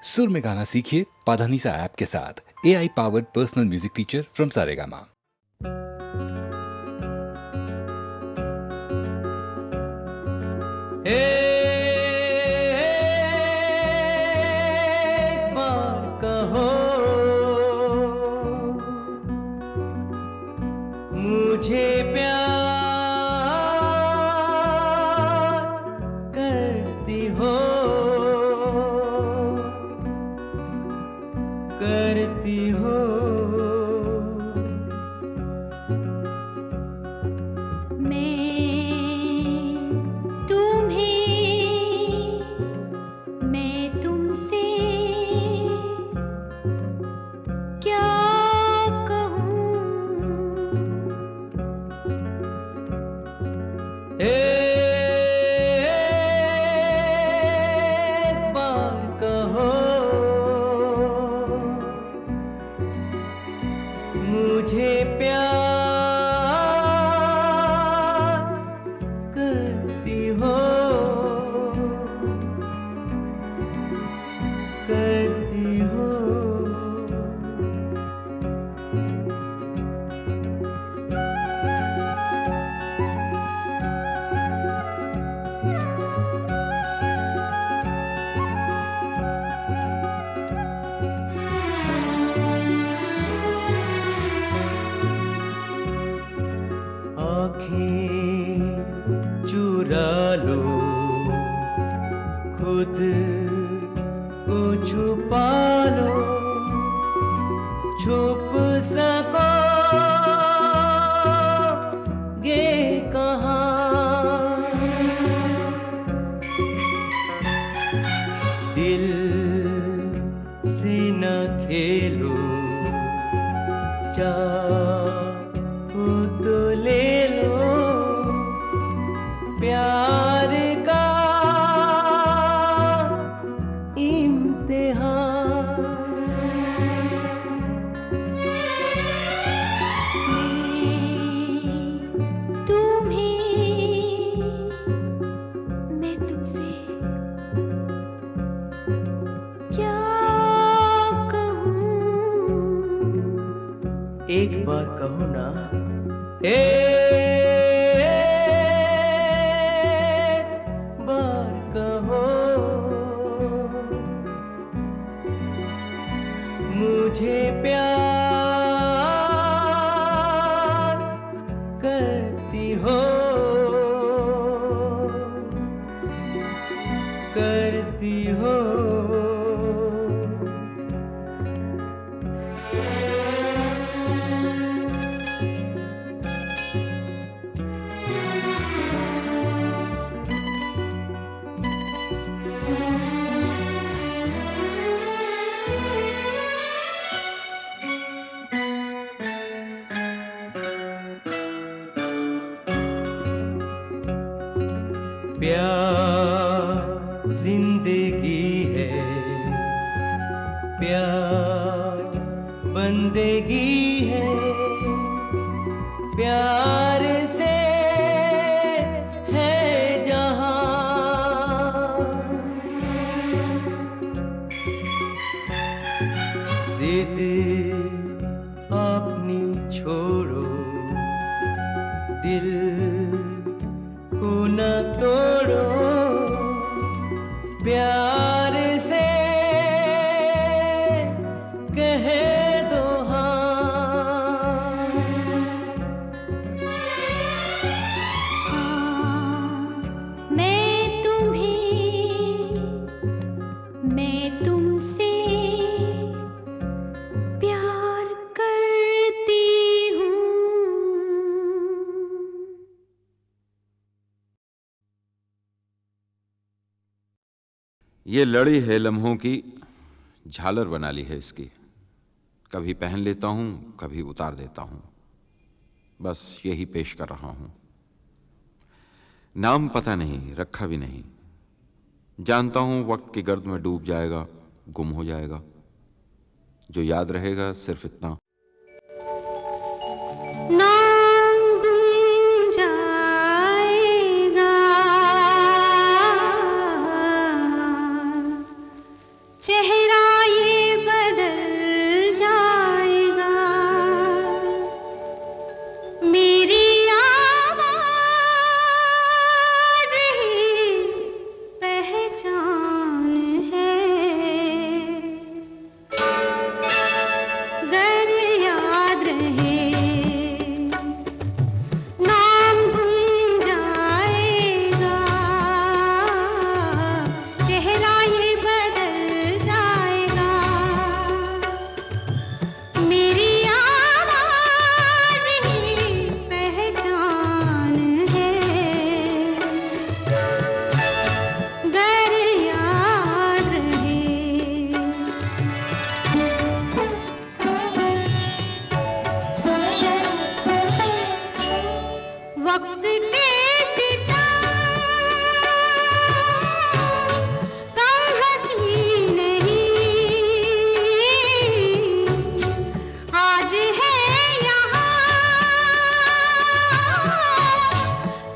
सुर में गाना सीखिए पाधानीसा ऐप के साथ। AI powered personal music teacher from Saregama. एक बार कहो मुझे प्यार करती हो, करती हो। एक बार कहो मुझे प्यार करती हो, करती हो। आँखें चुरा लो, खुद को छुपा लो, छुप सकोगे कहाँ। दिल से न खेलो, चाहो तो ले लो प्यार का इम्तिहान। मैं तुमसे क्या कहूँ? एक बार कहो ना, एक बार कहो मुझे प्यार करती हो, करती हो। प्यार जिंदगी है, प्यार बंदगी है, प्यार से है जहां। जिद अपनी छोड़ो, दिल को न तोड़ो, प्यार से कह दो हाँ। मैं तुमसे प्यार करती हूँ। ये लड़ी है लम्हों की, झालर बना ली है इसकी। कभी पहन लेता हूँ, कभी उतार देता हूँ, बस यही पेश कर रहा हूँ। नाम पता नहीं, रखा भी नहीं, जानता हूँ वक्त की गर्द में डूब जाएगा, गुम हो जाएगा। जो याद रहेगा सिर्फ इतना, चेहरा चेहरा ये बदल जाएगा, मेरी आवाज़ ही पहचान है। गर याद रहे नाम गुम जाएगा, चेहरा ये बदल जाएगा, मेरी आवाज़ ही पहचान है। गर याद रहे वक्त के सितम कम हंसी नहीं, आज है यहाँ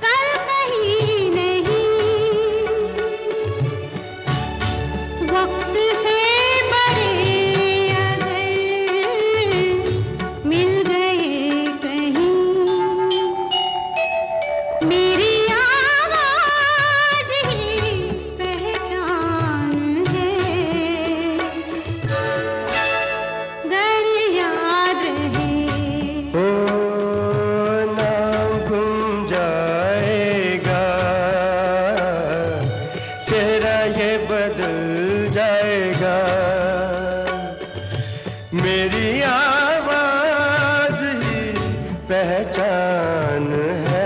कल कहीं नहीं। वक्त से बड़े अगर मिल गए कहीं, मेरी आवाज़ ही पहचान है। गर याद रहे ओ नाम गुम जाएगा, चेहरा ये बदल जाएगा, मेरी आवाज़ ही पहचान है।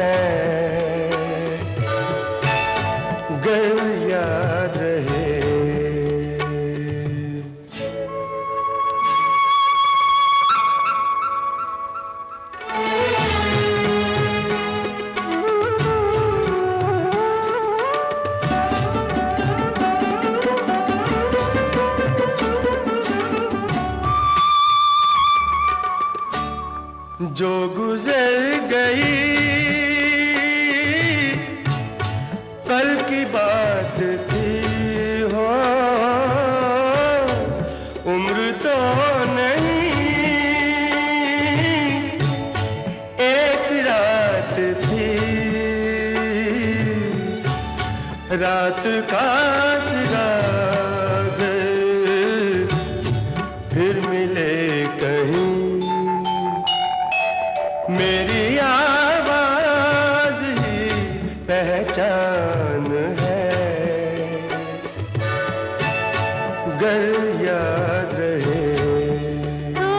गर याद रहे जो गुजर गई कल की बात थी हो, उम्र तो नहीं एक रात थी, रात का सिरा फिर मिले कहीं, मेरी आवाज़ ही पहचान है। गर याद रहे तो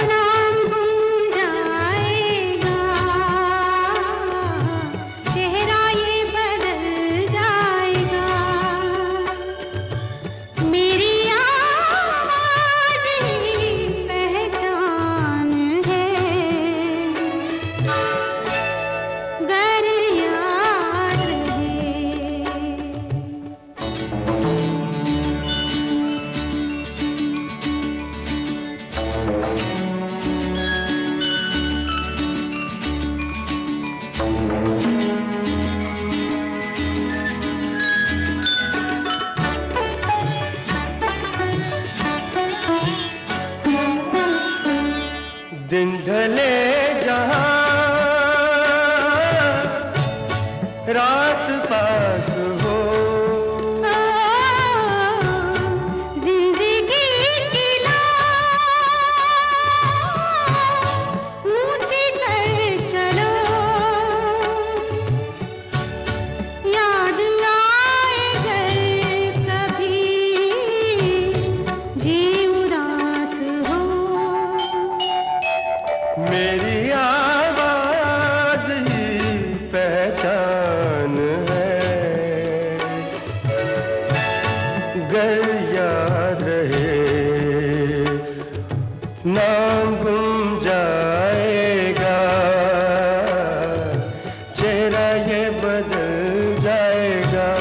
नाम गुम जाएगा, चेहरा ये बदल जाएगा, मेरी आवाज़ ही पहचान है। गर याद रहे दिन ढले जहाँ रात पास हो, जिंदगी की लौ ऊंची कर चलो, याद आए घर कभी जी उदास हो, मेरी आवाज़ ही पहचान है। गर याद रहे नाम गुम जाएगा, चेहरा ये बदल जाएगा,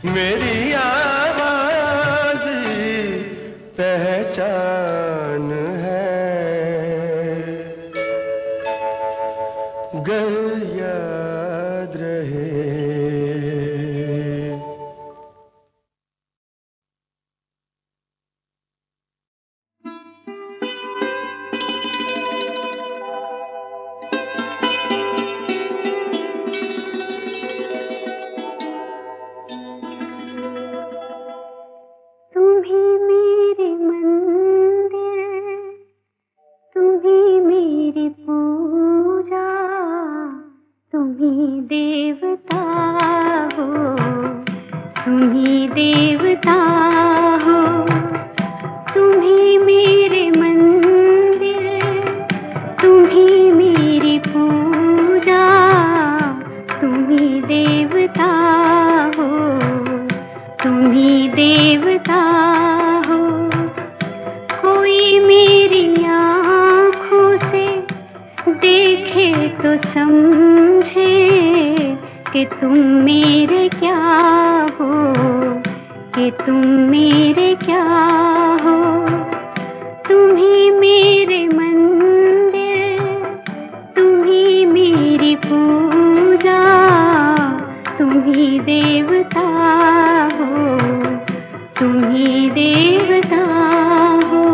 मेरी आवाज़ ही पहचान है। गर याद देवता हो, तुम ही मेरे मंदिर, तुम ही मेरी पूजा, तुम ही देवता हो, तुम ही देवता हो। कोई मेरी आँखों से देखे तो समझे कि तुम मेरे क्या हो, कि तुम मेरे क्या हो। तुम ही मेरे मंदिर, तुम ही मेरी पूजा, तुम ही देवता हो, तुम ही देवता हो।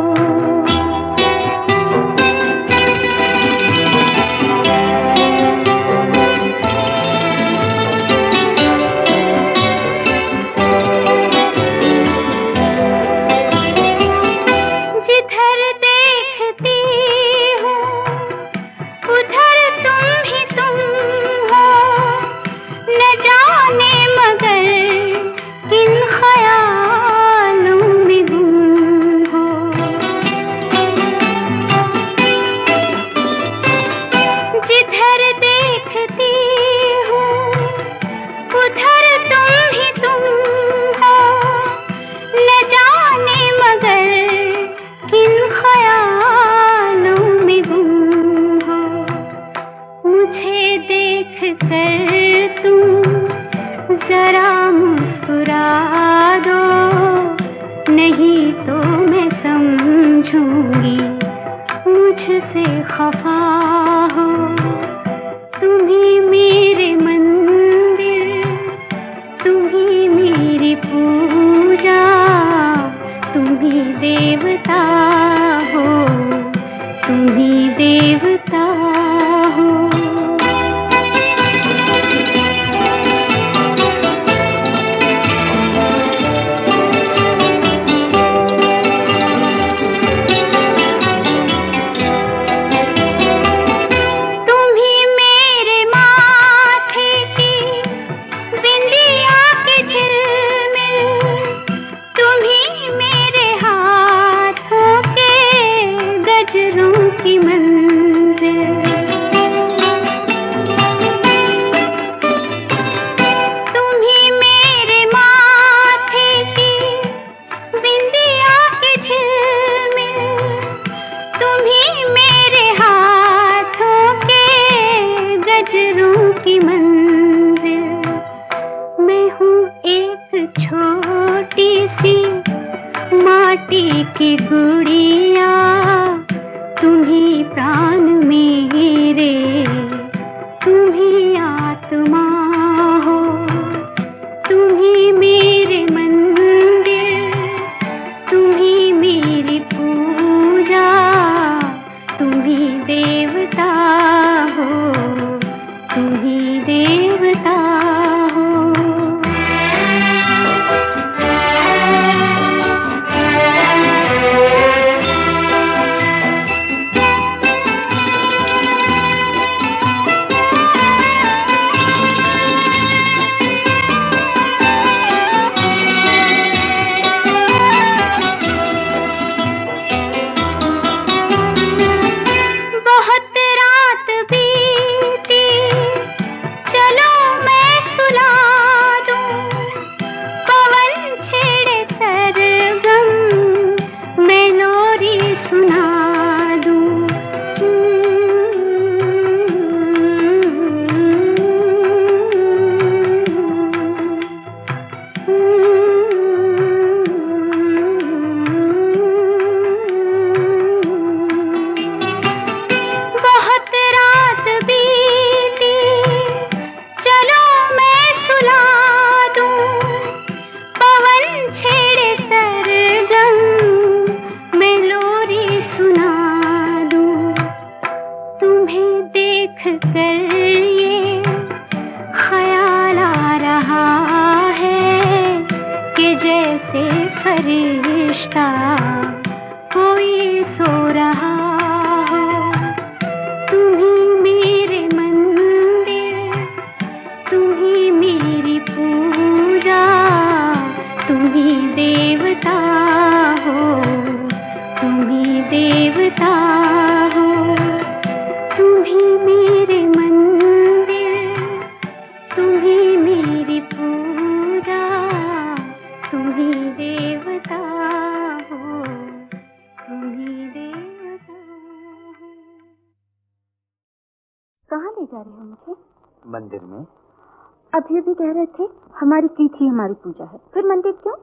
जिधर देखती हूँ उधर तुम ही तुम हो, न जाने मगर किन ख्यालों में गुम हो। जिधर देखती हूँ उधर तुम ही तुम हो, न जाने मगर किन ख्यालों में गुम हो। मुझे देख कर तुम जरा मुस्कुरा दो, नहीं तो मैं समझूंगी मुझसे खफा हो। तुम ही मेरे मंदिर, तुम ही मेरी पूजा, तुम ही देवता हो, तुम ही देवता हो। तुम ही मेरे माथे की बिंदिया के झिलमिल, तुम ही मेरे हाथों के गजरों की मंजिल। तुम ही मेरे माथे की बिंदिया के झिलमिल, तुम ही मेरे हाथों के गजरों की मंजिल। मैं हूँ एक छोटी सी माटी की गुड़िया, तुम ही प्राण मेरे, तुम ही आत्मा हो। तुम ही मेरे मंदिर, तुम ही मेरी पूजा, तुम ही देवता हो, तुम ही देवता हो। बहुत रात बीती, चलो मैं सुला दूं, पवन छेड़े सरगम, मैं लोरी सुना दूं। बहुत रात बीती, चलो मैं सुला दूं, पवन छेड़े सरगम, मैं लोरी सुना दूं। तुम्हें देख कर ये ख्याल आ रहा है कि जैसे फरिश्ता कोई सो रहा हो। तुम ही मेरे मंदिर, तुम ही मेरी पूजा, तुम देवता हो, तुम ही मेरे मंदिर, तुम ही मेरी पूजा, तुम ही देवता हो, तुम ही देवता हो। कहाँ ले जा रहे हो मुझे? मंदिर में। अभी अभी कह रहे थे हमारी प्रीत ही हमारी पूजा है, फिर मंदिर क्यों?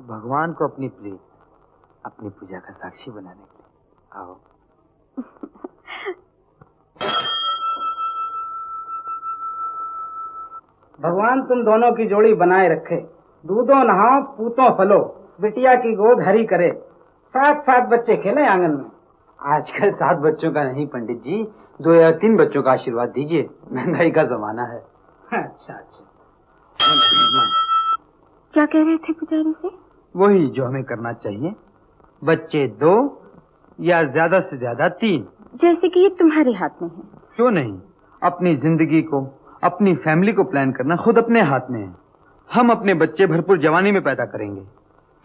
भगवान को अपनी प्रीत अपनी पूजा का साक्षी बनाने के लिए। आओ। भगवान तुम दोनों की जोड़ी बनाए रखे, दूधों नहाओ पूतों फलो, बिटिया की गोद हरी करे, 7-7 बच्चे खेले आंगन में। आजकल 7 बच्चों का नहीं पंडित जी, 2 या 3 बच्चों का आशीर्वाद दीजिए, महंगाई का जमाना है। अच्छा अच्छा। क्या कह रहे थे पुजारी से? वही जो हमें करना चाहिए, बच्चे 2 या ज्यादा से ज्यादा 3। जैसे कि ये तुम्हारे हाथ में है। क्यों नहीं, अपनी जिंदगी को, अपनी फैमिली को प्लान करना खुद अपने हाथ में है। हम अपने बच्चे भरपूर जवानी में पैदा करेंगे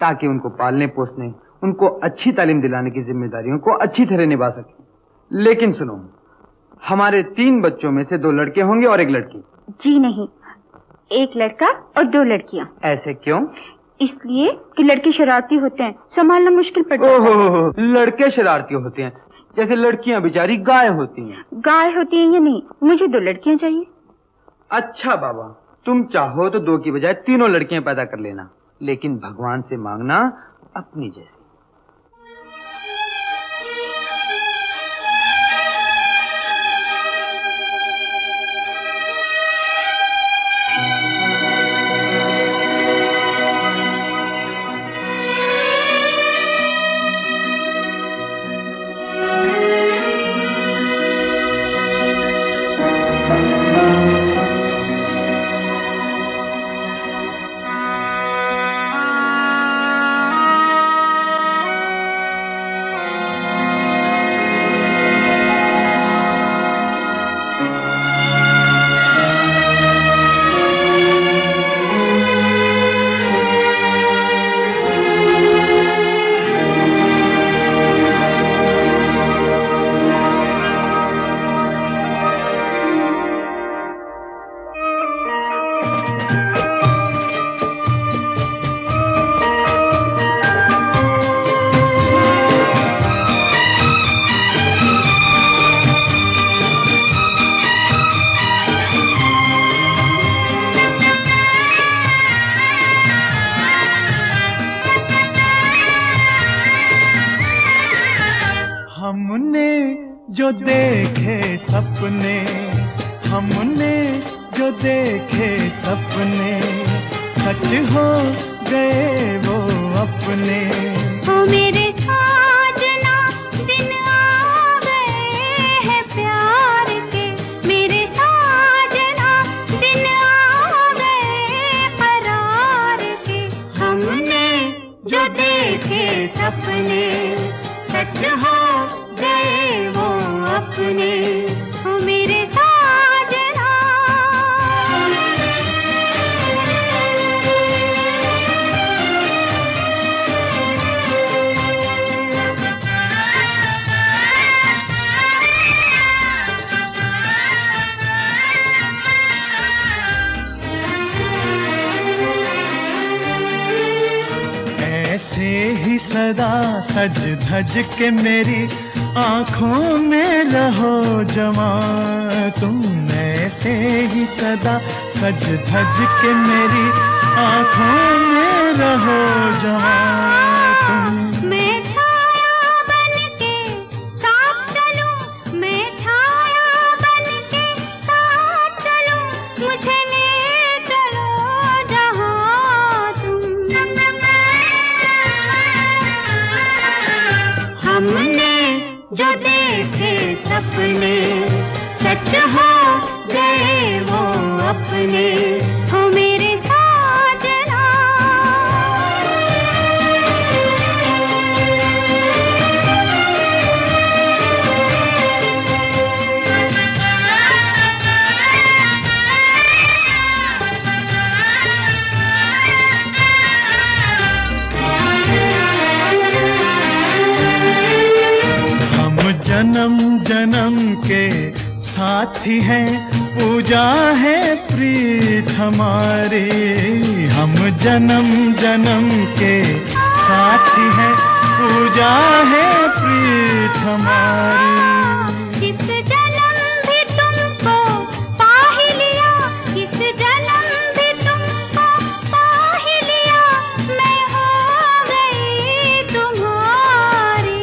ताकि उनको पालने पोसने, उनको अच्छी तालीम दिलाने की जिम्मेदारियों को अच्छी तरह निभा सकें। लेकिन सुनो, हमारे 3 बच्चों में से 2 लड़के होंगे और 1 लड़की। जी नहीं, 1 लड़का और 2 लड़कियां। ऐसे क्यों? इसलिए कि लड़के शरारती होते हैं, संभालना मुश्किल पड़ जाता है। ओहो, लड़के शरारती होते हैं, जैसे लड़कियां बेचारी गाय होती हैं। गाय होती है या नहीं, मुझे 2 लड़कियां चाहिए। अच्छा बाबा, तुम चाहो तो 2 की बजाय 3 लड़कियां पैदा कर लेना, लेकिन भगवान से मांगना अपनी जैसी। जो देखे सपने, हमने जो देखे सपने, सच हो गए वो अपने। ओ मेरे साजना, दिन आ गए हैं प्यार के, मेरे साजना, दिन आ गए करार के। हमने जो देखे सपने, सच हो गए वो अपने। ओ मेरे साजना। ऐसे ही सदा सज धज के मेरी आँखों में रहो जवां तुम। ऐसे ही सदा सज धज के मेरी आँखों में रहो जवां तुम। मैं छाया बनके साथ चलूं, मैं छाया बनके साथ चलूं, मुझे ले चलो जहां तुम। हमने जो देखे सपने, सच हो गए वो अपने। हो मेरे साजना। जन्म जन्म के साथी हैं, पूजा है प्रीत हमारी। हम जन्म जन्म के साथी हैं, पूजा है प्रीत हमारी। इस जन्म भी तुमको पा ही लिया, इस जन्म भी तुमको पा ही लिया, मैं हो गई तुम्हारी।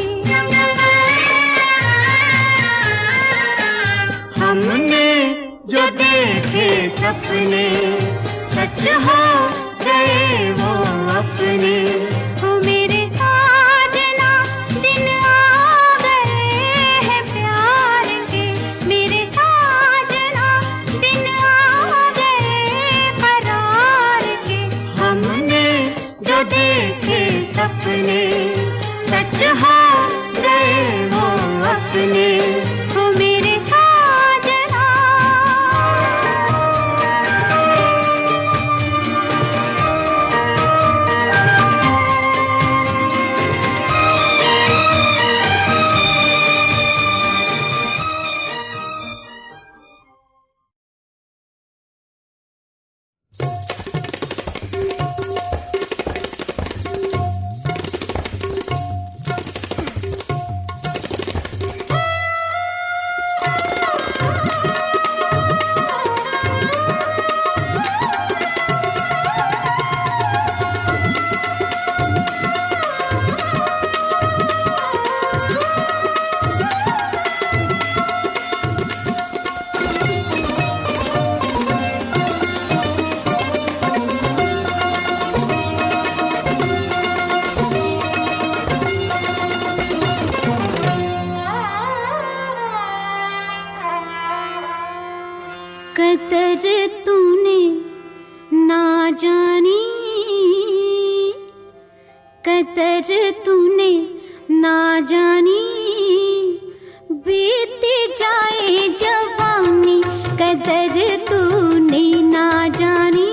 हमने जो देखे सपने सच हो गए वो अपने। ओ मेरे साजना दिन आ गए हैं प्यार के, मेरे साजना दिन आ गए करार के। हमने जो देखे सपने सच हो गए वो अपने। ओ मेरे साजना कदर तूने ना जानी, कदर तूने ना जानी, बीत जाए जवानी। कदर तूने ना जानी,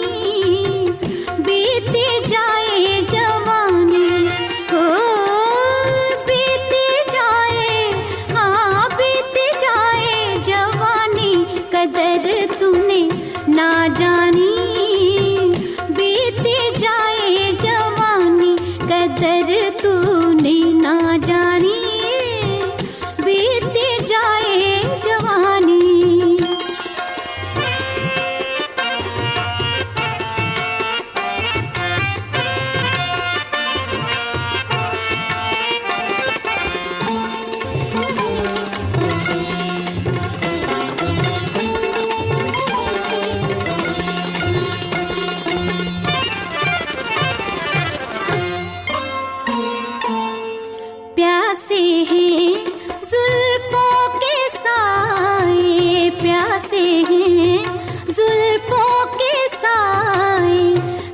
बीत जाए जवानी। ओ बीत जाए, हाँ बीत जाए जवानी। कदर तूने ना जानी, बीत जाए जवानी। कदर तूने ना जानी, बीत जाए जवानी। प्यासे हैं जुल्फों के साए, प्यासे हैं जुल्फों के साए।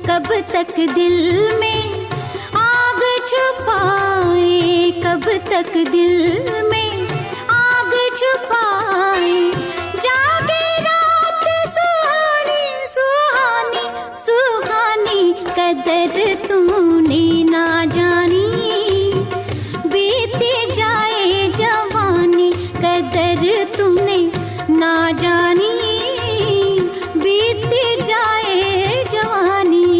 कब तक दिल में आग छुपाए, कब तक दिल में आग छुपाए। जागे रात सुहानी सुहानी सुहानी। कदर तूने ना जानी, बीत जाए जवानी। कदर तूने ना जानी, बीत जाए जवानी।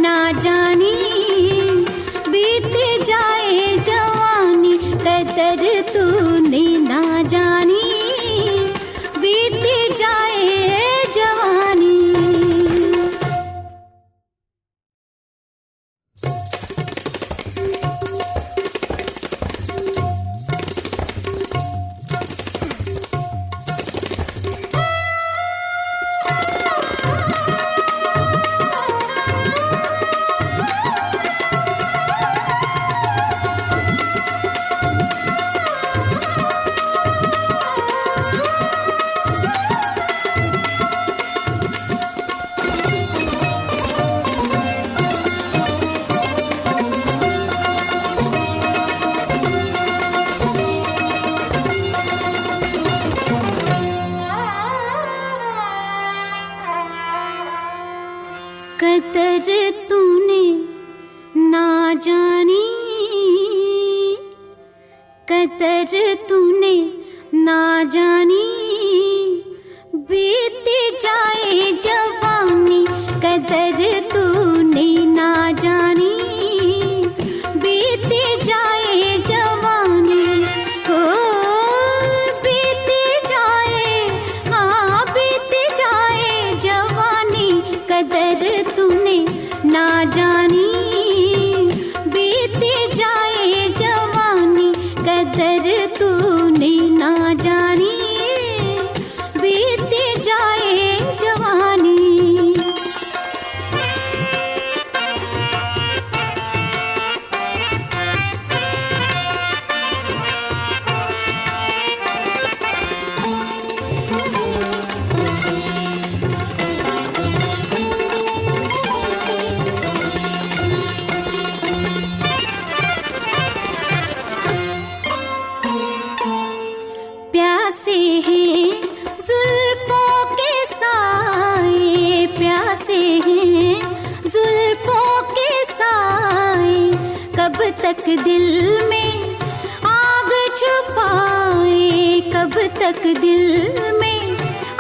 ना जानी बीत जाए जवानी कदर तूने ना जानी बीत जाए जवानी कदर तूने ना जानी कदर तूने ना जानी बीत जाए जवानी कदर तूने ना जानी बीत जाए जवानी हो बीत जाए हाँ बीत जाए जवानी कदर तूने ना जानी बीत जाए जवानी कदर तूने ना जानी बीत जाए जवानी प्यासे हैं जुल्फों के साए प्यासे हैं जुल्फों के साए कब तक दिल में आग छुपाए कब तक दिल में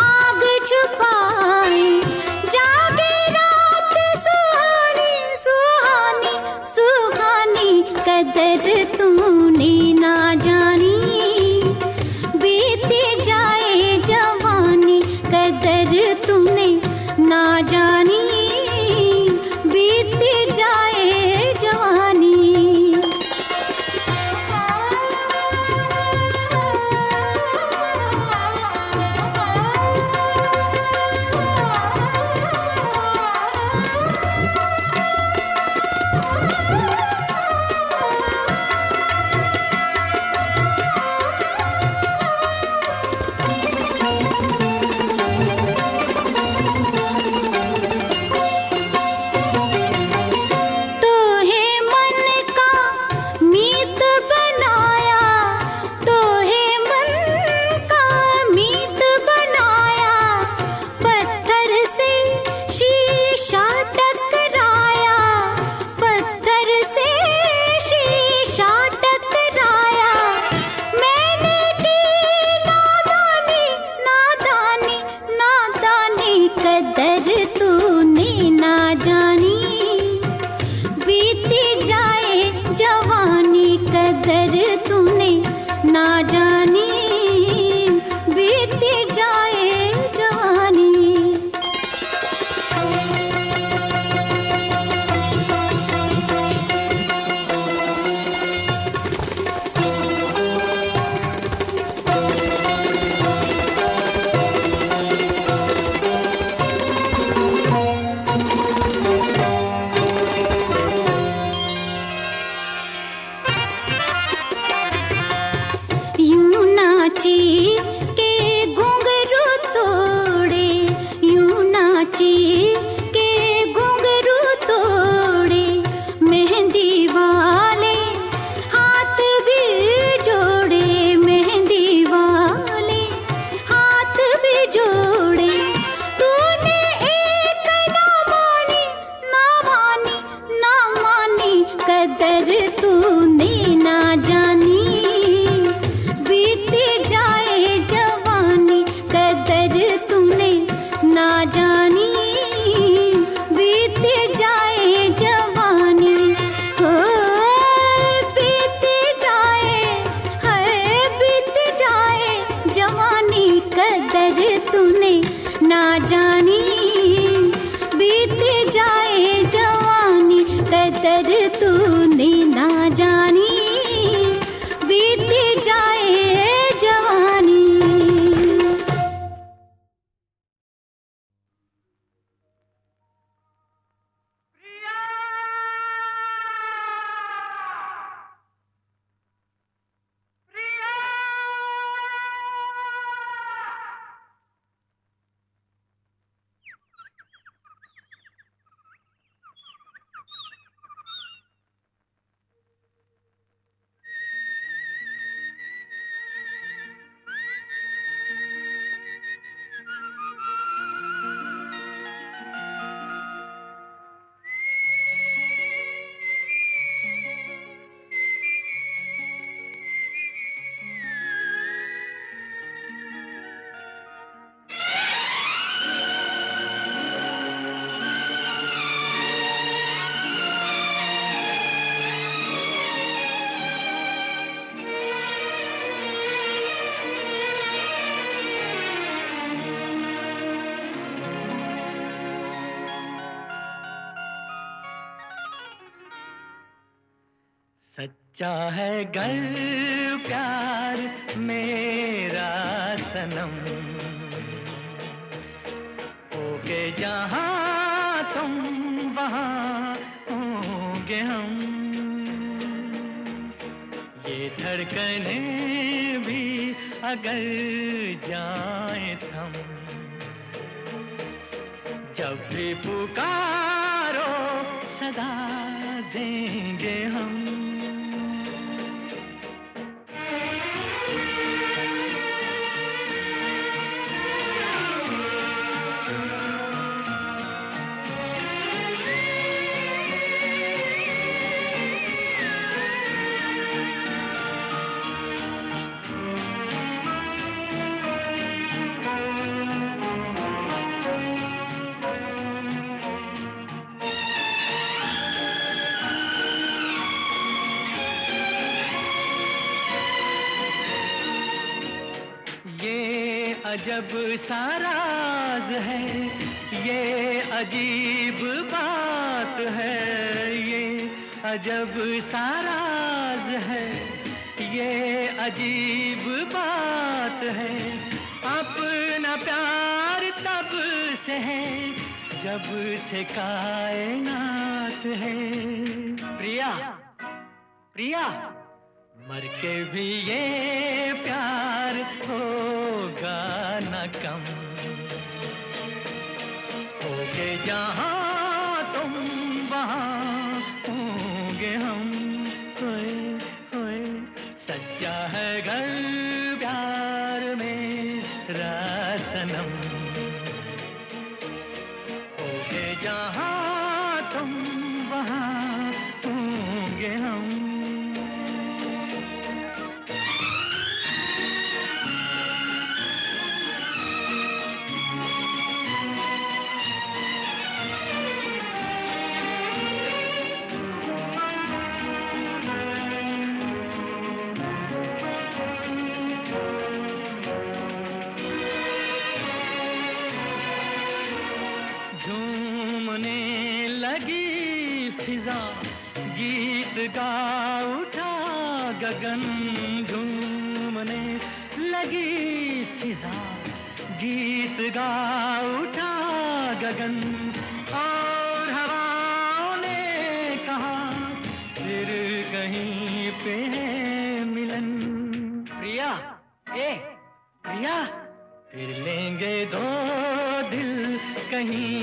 आग छुपाए जागे रात सुहानी सुहानी सुहानी कदर तूने ना जानी बीत जाए जवानी कदर तूने ना जानी बीत जाए जवानी तूने ना जानी, बीत जाए जवानी कदर तूने ना जानी, बीत जाए जवानी। सच्चा है गर प्यार मेरा सनम, होके जहाँ तुम वहाँ होंगे हम। ये धड़कने भी अगर जाए थम, जब भी पुकारो सदा देंगे हम। अजब सा राज है, ये अजीब बात है, ये अजब सा राज है, ये अजीब बात है। अपना प्यार तब से है जब से कायनात है। प्रिया प्रिया, मर के भी ये प्यार होगा न कम, होगे जहाँ तुम वहाँ होंगे हम। होए होए सच्चा है घर प्यार मेरा सनम, होगे जहाँ तुम वहाँ होंगे हम। झूमने लगी फिजा, गीत गा उठा गगन। झूमने लगी फिजा, गीत गा उठा गगन। और हवाओं ने कहा फिर कहीं पे है मिलन। प्रिया ए प्रिया, फिर लेंगे दो दिल कहीं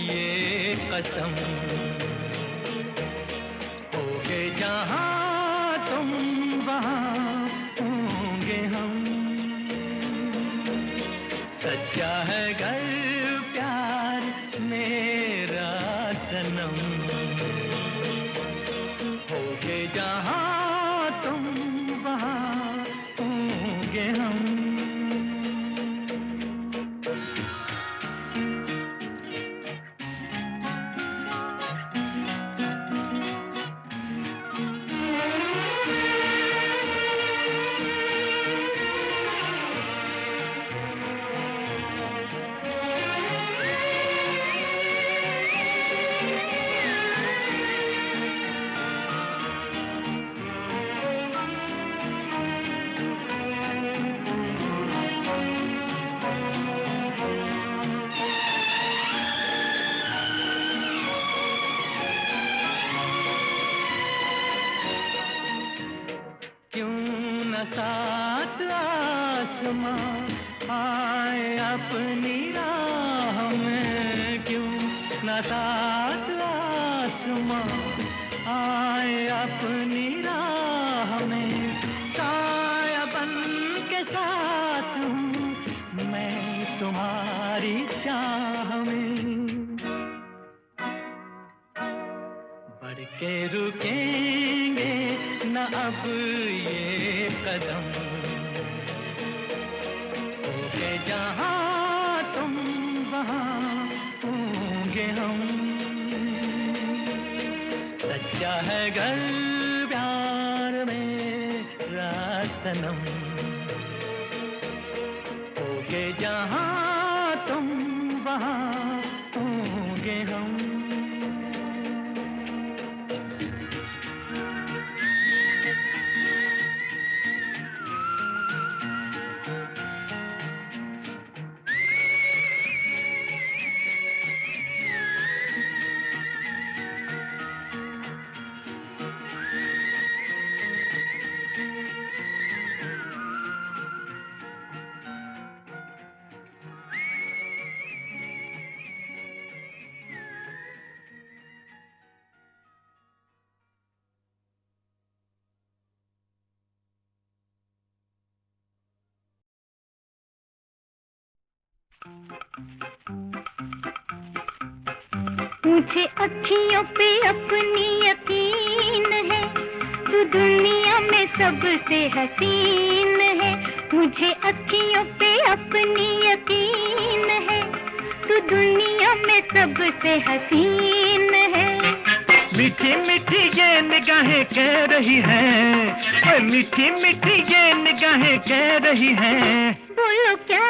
ये कसम, होगे जहाँ तुम वहाँ होंगे हम। सच्चा है घर प्यार मेरा सनम, होगे जहाँ तुम वहाँ होंगे हम। आसमां आए अपनी राह में, क्यों न साथ आसमां आए अपनी राह में। साया बन के साथ हूँ मैं तुम्हारी चाह में, बढ़ के रुकेंगे न अब ये कदम, होके जहाँ तुम वहाँ होंगे हम। सच्चा है घर प्यार मेरा सनम, होके जहाँ तुम वहाँ होंगे हम। मुझे अखियों पे अपनी यकीन है, तू दुनिया में सबसे हसीन है। मुझे अखियों पे अपनी यकीन है, तू दुनिया में सबसे हसीन है। मीठी मीठी ये निगाहें कह रही हैं, मीठी मीठी ये निगाहें कह रही हैं, बोलो क्या?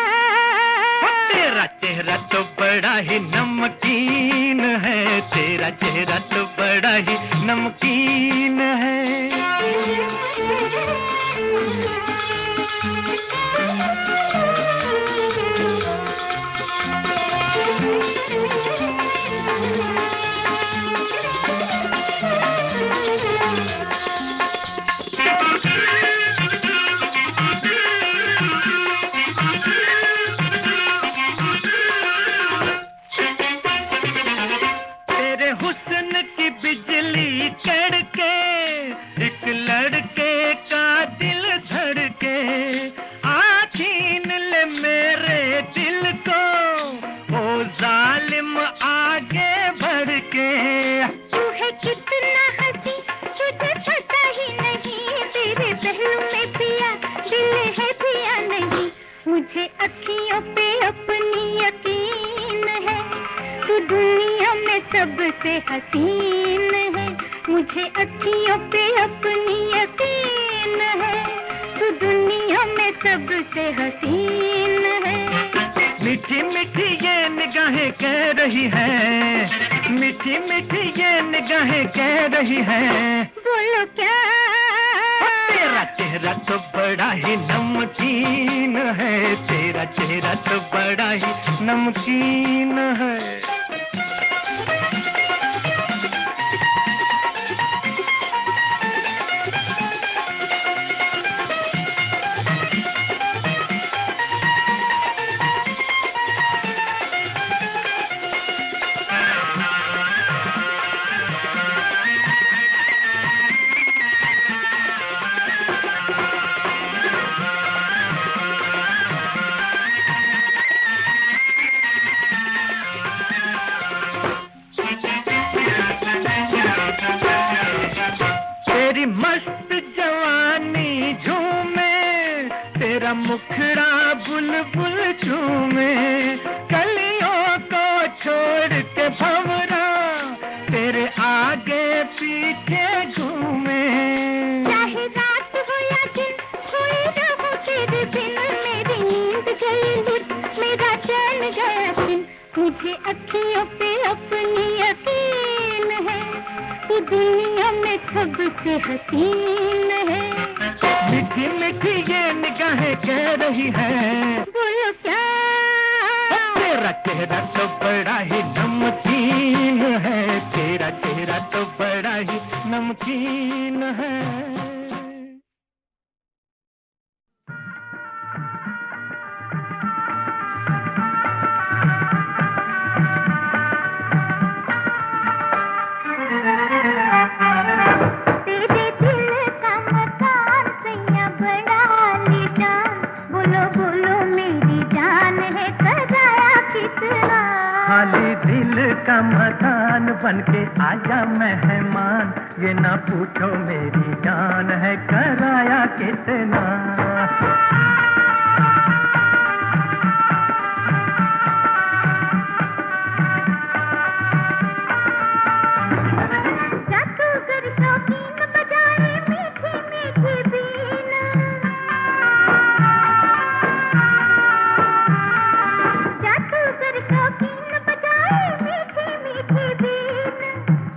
तेरा चेहरा तो बड़ा ही नमकीन है, तेरा चेहरा तो बड़ा ही नमकीन है। बिजली कड़के एक लड़के का दिल धड़के, आखीन ले मेरे दिल को ओ जालिम आगे बढ़ के। तू है कितना हंसी तुझे पता ही नहीं, तेरे पहलू में पिया दिल है पिया नहीं। मुझे अखियों पे अपनी यकीन है, तू दुनिया में सबसे हसीन है। मुझे अखियों पे अपनी यकीन है, तू दुनिया में सबसे हसीन है। मीठी मीठी ये निगाहें कह रही हैं, मीठी मीठी ये निगाहें कह रही हैं, बोलो क्या? तेरा चेहरा तो बड़ा ही नमकीन है, तेरा चेहरा तो बड़ा ही नमकीन है। तेरी मस्त जवानी झूमे, तेरा मुखड़ा बुलबुल झूमे, कलियों को छोड़ के भंवरा तेरे आगे पीछे घूमे। चाहे रात हो या दिन सोई रहूं तेरे बिन, मेरी नींद गई लुट मेरा चैन गया दिन। मुझे अखियों पे अपनी यकीन है, तू दुनिया में सबसे हसीन है। मीठी मीठी ये निगाहें कह रही हैं, बोलो क्या? तेरा चेहरा तो बड़ा ही नमकीन है, तेरा चेहरा तो बड़ा ही नमकीन है। कितना। खाली दिल का मकान बनके आजा मेहमान, ये ना पूछो मेरी जान है कराया कितना। जादूगर शौकीन बजाए मीठी मीठी बीन, जादूगर शौकीन बजाए मीठी मीठी बीन,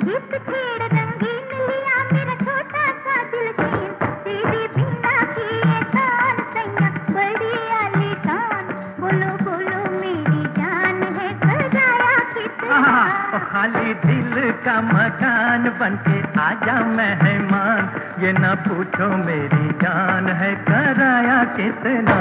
गीत छेड़ रंगीन लिया मेरा छोटा सा दिल छीन। तेरी बीना की ये तान सैया बड़ी आलीशान, बोलो बोलो मेरी जान है सजाया कितना। खाली दिल का मकान बनके आजा मेहमान, ये ना पूछो मेरी जान है कराया कितना।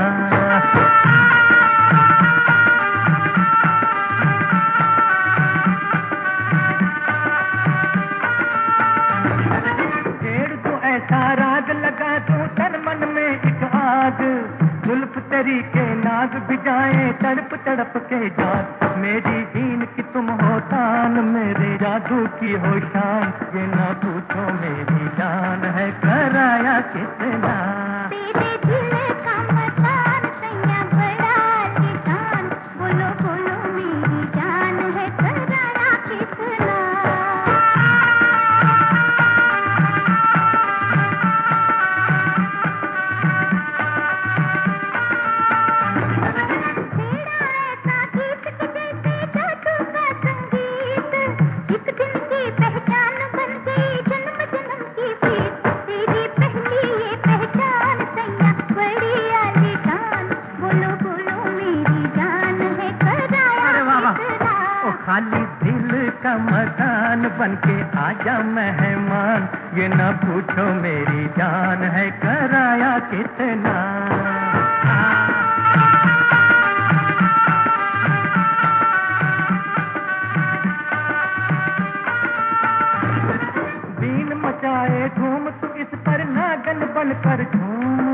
छेड़ तो ऐसा राग लगा दूं तन मन में एक आग, जुल्फ तेरी के नाग भिजाए तड़प तड़प के जाग। मेरी जीन की तुम हो तान, मेरे जादू की हो शान, ये ना पूछो मेरी जान है कराया कितना। तेरे दिल का मकान सैया बड़ा आलीशान, बोलो बोलो मेरी जान है कराया कितना। खाली दिल का मकान बनके आजा मेहमान, ये ना पूछो मेरी जान है कराया कितना। बीन मचाए धूम तू इस पर नागन बनकर झूम,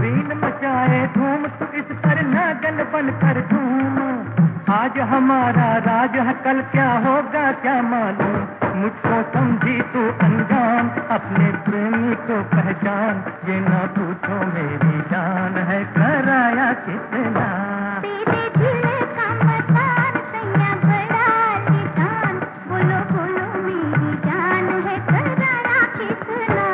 बीन मचाए धूम तू इस पर नागन बनकर झूम। आज हमारा राज है कल क्या होगा क्या मालूम, मुझको समझी तू अनजान अपने प्रेमी को पहचान, ये ना पूछो मेरी जान है कराया कितना। तेरे दिल का मकान सैया बड़ा आलीशान, बोलो बोलो मेरी जान है कराया कितना।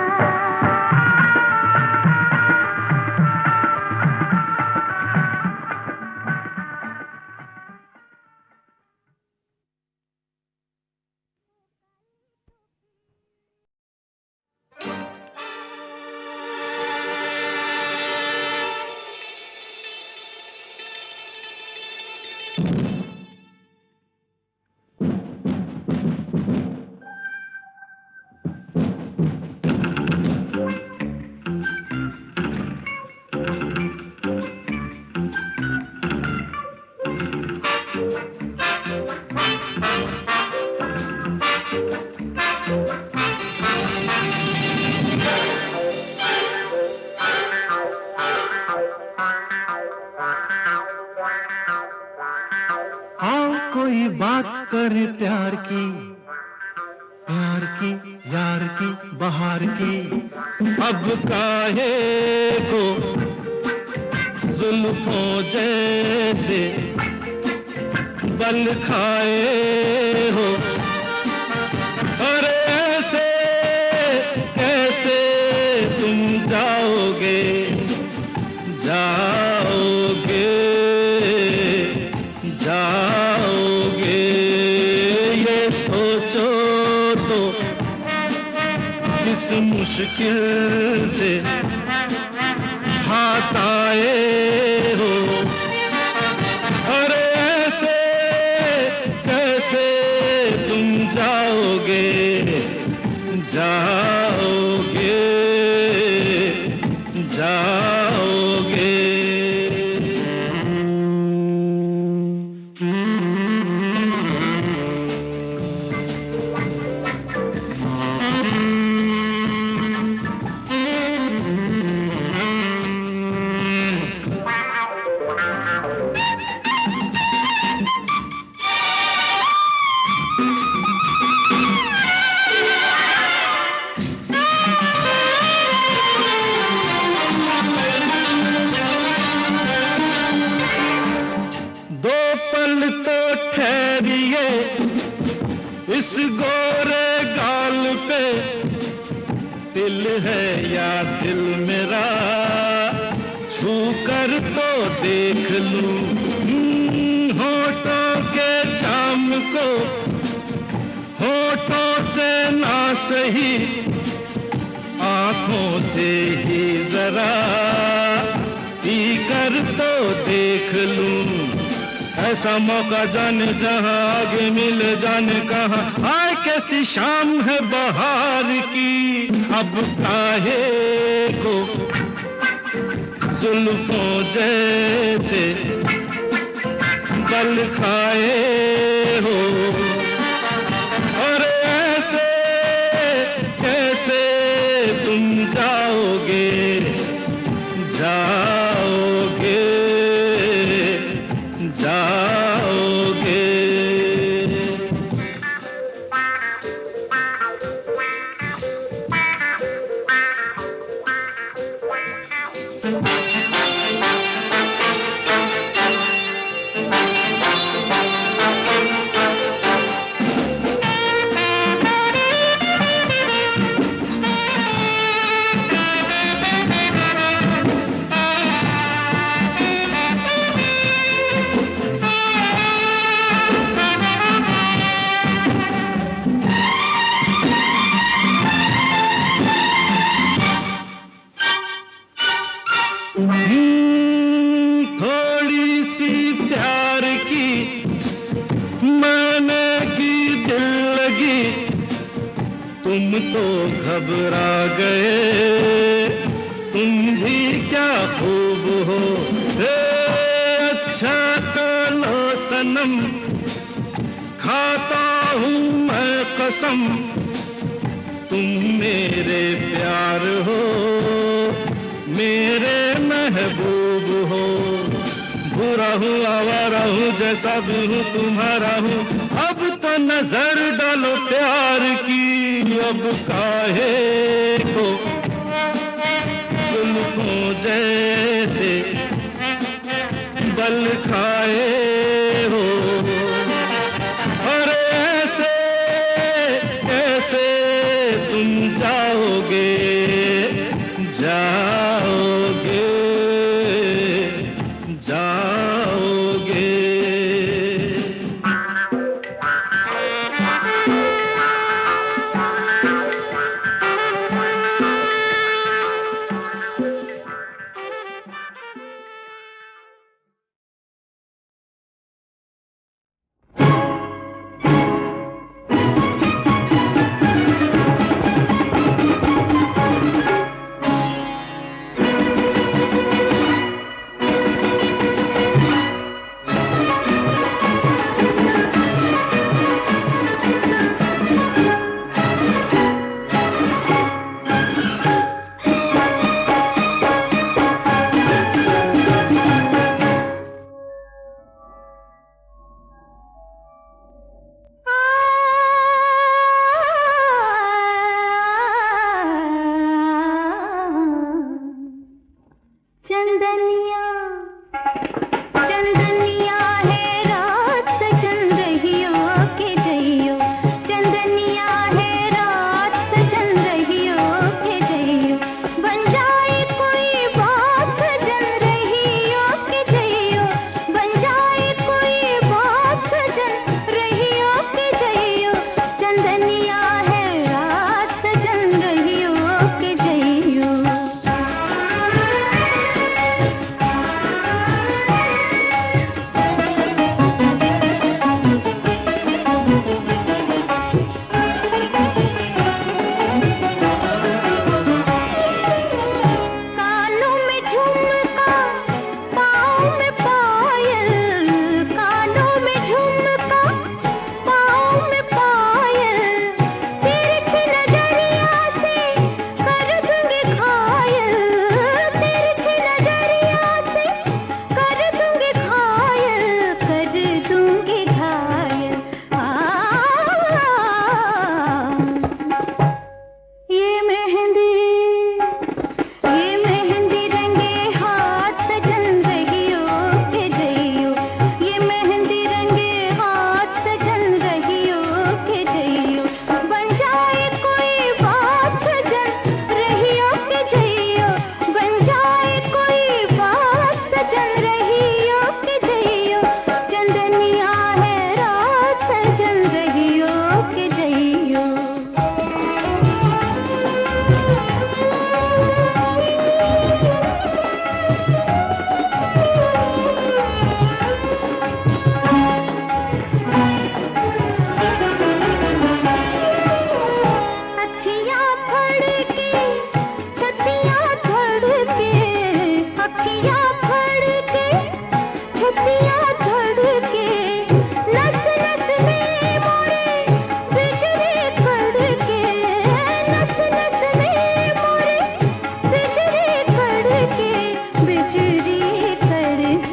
कोई बात करे प्यार की, यार की, बहार की। अब काहे को जुल्फों जैसे बल खाए हो, अरे ऐसे कैसे तुम जाओगे, जाओगे, जाओगे, ये सोचो तो किस मुश्किल से हाथ आए हो, अरे ऐसे कैसे तुम जाओगे, जाओगे, जाओगे। ही आंखों से ही जरा पी कर तो देख लूं, ऐसा मौका जाने जहां आगे मिले जाने कहां। आए कैसी शाम है बहार की, अब काहे को जुल्फों जैसे बल खाए हो, और ऐसे कैसे तुम जाओगे जाओगे जाओगे। थोड़ी सी प्यार की मैंने की दिल लगी, तुम तो घबरा गए, तुम भी क्या खूब हो। अच्छा तो लो सनम, खाता हूँ मैं कसम, तुम मेरे प्यार हो, मेरे महबूब हो। बुरा हूँ आवारा हूँ जैसा भी हूँ तुम्हारा हूँ, अब तो नजर डालो प्यार की, अब काहे को जुल्फों जैसे बल खाए हो, और ऐसे ऐसे तुम जाओगे जाओगे जाओगे।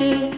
के